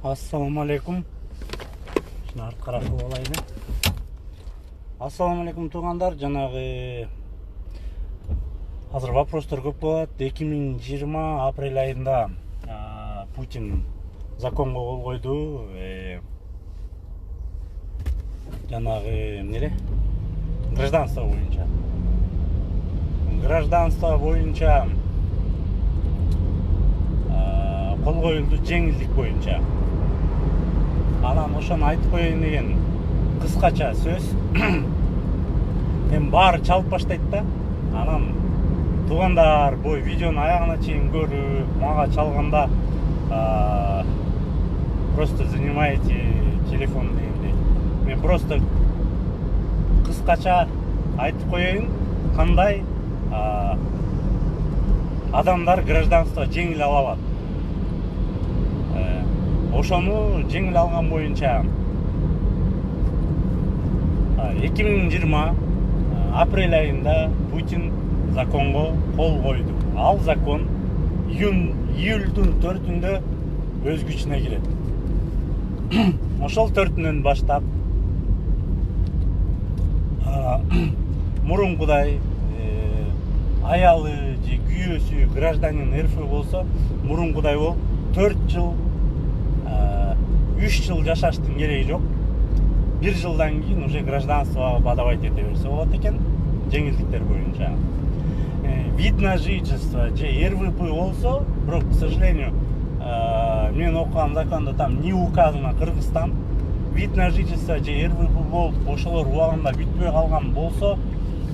Ассаламу алейкум. Шына арткаракы болайын. Ассаламу алейкум туугандар. Жанагы азыр вопростор көп болот. 2020 апрель айында Путин законго кол койду. Жанагы эмне? Гражданство боюнча. Гражданство боюнча кол коюлду жеңилдик боюнча. Анан ошону айтып коеюн деген кыскача сөз. Эми баары чалып баштайт да. Анан туугандар бул видеону аягына чейин көрүп, мага чалганда просто занимаете телефон дегендей. Мен просто кыскача айтып коеюн, кандай адамдар гражданство жеңил ала алат. Ошону жеңил алган боюнча 2020 апрель айында Путин законго кол койду. Ал закон июлдун 4-үндө өз күчүнө кирет. Ошол 4-үнөн баштап мурункудай аялы же күйөөсү гражданин РФ болсо, мурункудай болуп 4 жыл 3 жыл жашаштын кереги жок. 1 жылдан кийин уже гражданство подавать эте берсе болот экен, жеңилдиктер боюнча. Вид на жительство же РВП болсо, бирок, к сожалению, мен окуган закондо там не указано Кыргызстан. Вид на жительство же РВП болуп, ошолор убагында бүтпөй калган болсо,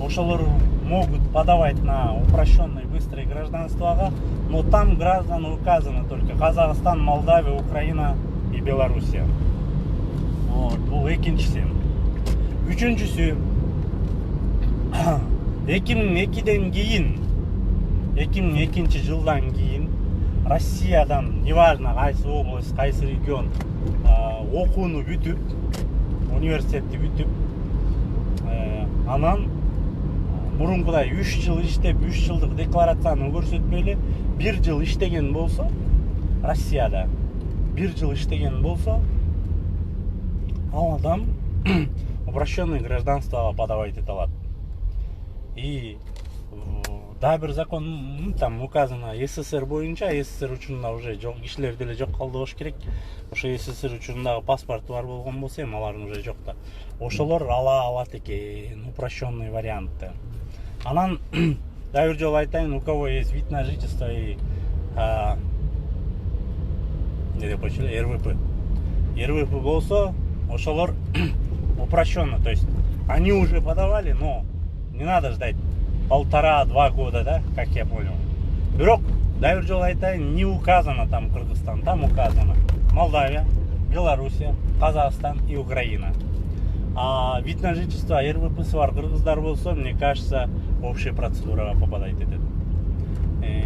ошолор могут подавать на упрощенное быстрое гражданствого, но там граждан указано только Казахстан, Молдавия, Украина и Белоруссия. Вот, бул экинчиси. Үчүнчүсү 2002-ден кийин 2002 жылдан кийин Россиядан, неважно кайсы область, кайсы регион, окууну бүтүп, университетти бүтүп, анан мурункудай 3 жыл иштеп, 3 жылдык декларацияны көрсөтпөй эле 1 жыл иштеген болсо, Россияда 1 жыл иштеген болсо, ал адам упрощенное гражданство подавать ете алат. И да, бир закон там указано СССР боюнча, СССР учурунда уже жок кишилер деле жок калды болуш керек. Ошо СССР учурундагы паспорту бар болгон болсо, эми алардын уже жок да. Ошолор ала алат экен, упрощенный вариантты. Анан да бир жолу айтайын, у кого есть вид на жительство и РВП. РВП болсо, ошолор упрощенно, то есть они уже подавали, но не надо ждать 1,5-2 года, да, как я понял. Бирок, да бир жолу айтайын, не указано там Кыргызстан, там указано Молдавия, Белоруссия, Казахстан и Украина. А вид на жительство РВП бар кыргыздар болсо, мне кажется, общая процедура попадает этет.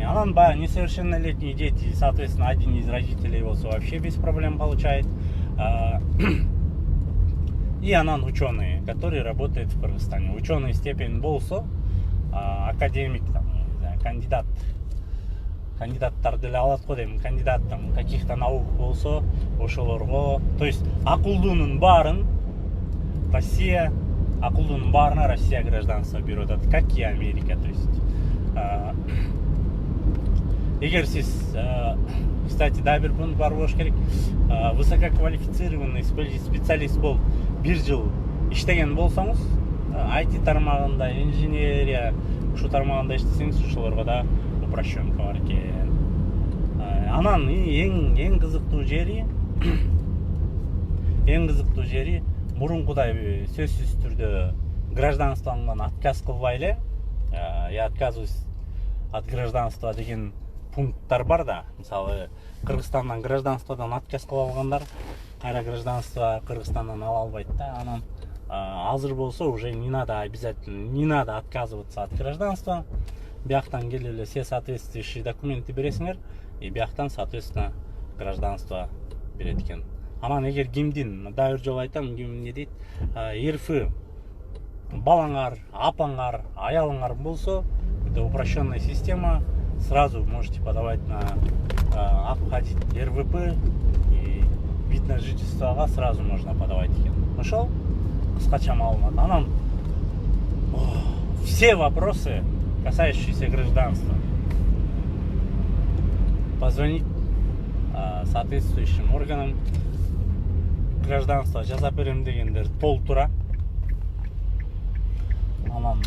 Анан несовершеннолетние дети, соответственно, один из родителей болсо вообще без проблем получает. И анан ученые, которые работают в Кыргызстане. Ученый степень болсо, академик, там, кандидаттар деле алат го дейм, кандидат там каких-то наук болсо, ошолорго, то есть акылдуунун баарын Россия, акылдуунун баарына Россия гражданство берет, как и Америка, то есть эгер сиз, кстати, да бир пункт бар болуш керек, высококвалифицированный специалист болуп 1 жыл иштеген болсоңуз, IT тармагында, инженерия, ушу тармагында иштесеңиз, ошолорго да упрощенка бар экен. Анан эң кызыктуу жери, мурункудай сөзсүз түрдө гражданстводан отказ кылбай эле, я отказываюсь от гражданства деген пункттар бар да. Мисалы, Кыргызстандан гражданстводан отказ кылып алгандар кайра гражданство Кыргызстандан ала албайт да. Анан азыр болсо уже не надо обязательно, не надо отказываться от гражданства. Бияктан келип эле все соответствующие документы бересиңер, и бияктан соответственно гражданство берет экен. Анан эгер кимдин, да бир жолу айтам, ким эмне дейт, РФ балаңар, апаңар, аялыңар болсо, это упрощенная система, сразу можете подавать на обходить РВП и вид на жительствоға сразу можно подавать екен. Ошол кыскача маалымат. Анан все вопросы, касающиеся гражданства, позвонить соответствующим органам гражданства жасап берем дегендер толтура. Анан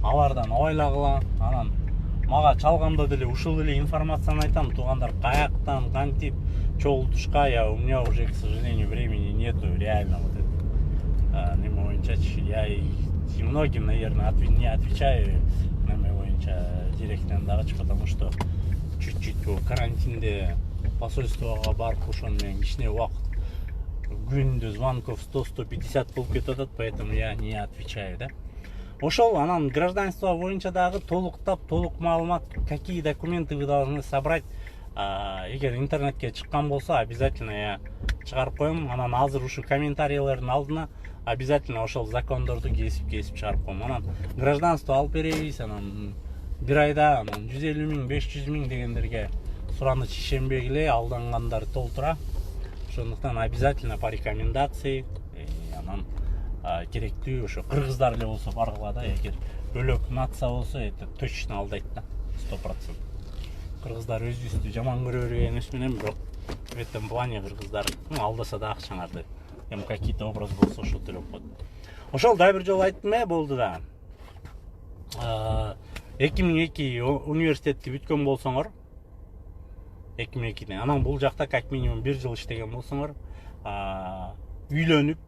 алардан ойлагыла, анан мага чалганда деле ушул эле информацияны айтам. Туугандар каяктан, кантип, чогултушка, у меня уже, к сожалению, времени нету реально вот это. Неме боюнча я и многим, наверное, не отвечаю неме боюнча директтен дагычы, потому что чуть-чуть карантинде посольствого барып ошону менен кичине убакыт күндө звонков 100-150 болуп кетип атат, поэтому я не отвечаю, да. Ошол, анан гражданство боюнча дагы толук маалымат, какие документы вы должны собрать. Эгер интернетке чыккан болсо, обязательно я чыгарып коем. Анан азыр ушу комментарийлердин алдына обязательно ошол закондорду кесип чыгарып коем. Анан гражданство алып беребиз, анан бир айда 150 миң, 500 миң дегендерге сураныч ишенбегиле, алдангандар толтура. Ошондуктан обязательно по рекомендации, анан керектүү ошо кыргыздар эле болсо баргыла да. Эгер бөлөк нация болсо, это точно алдайт да, 100%. Кыргыздар өзүбүздү жаман көрө берген эмес менен, бирок в этом плане кыргыздар алдаса да акчаңарды какие-то образ болсо ошо төлөп коет. Ошол дагы бир жолу айттым болду да. 2002 университетти бүткөн болсоңор, 2002-ден, анан бул жакта как минимум 1 жыл иштеген болсоңор, үйлөнүп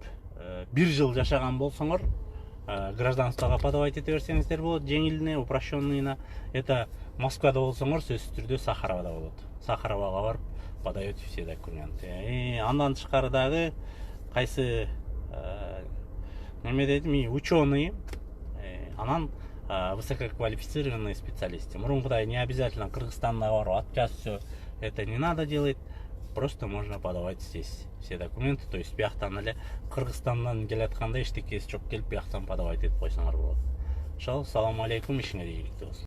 1 жыл жашаган болсоңор, гражданствого подавать ете берсеңиздер болот, жеңилине, упрощенныйына. Это Москвада болсоңор сөзсүз түрдө Сахаровада болот. Сахаровага барып подаете все документы. Андан тышкары дагы кайсы неме дедим, ученый, анан высококвалифицированные специалисты. Мурункудай не обязательно Кыргызстанда барып отказ, все это не надо делать. Просто можно подавать здесь все документы. То есть бияктан эле Кыргызстандан келатканда эчтекеси жок, келип бияктан подавать этип койсоңор болот. Ошол, салам алейкум, ишиңер ийгиликтүү болсун.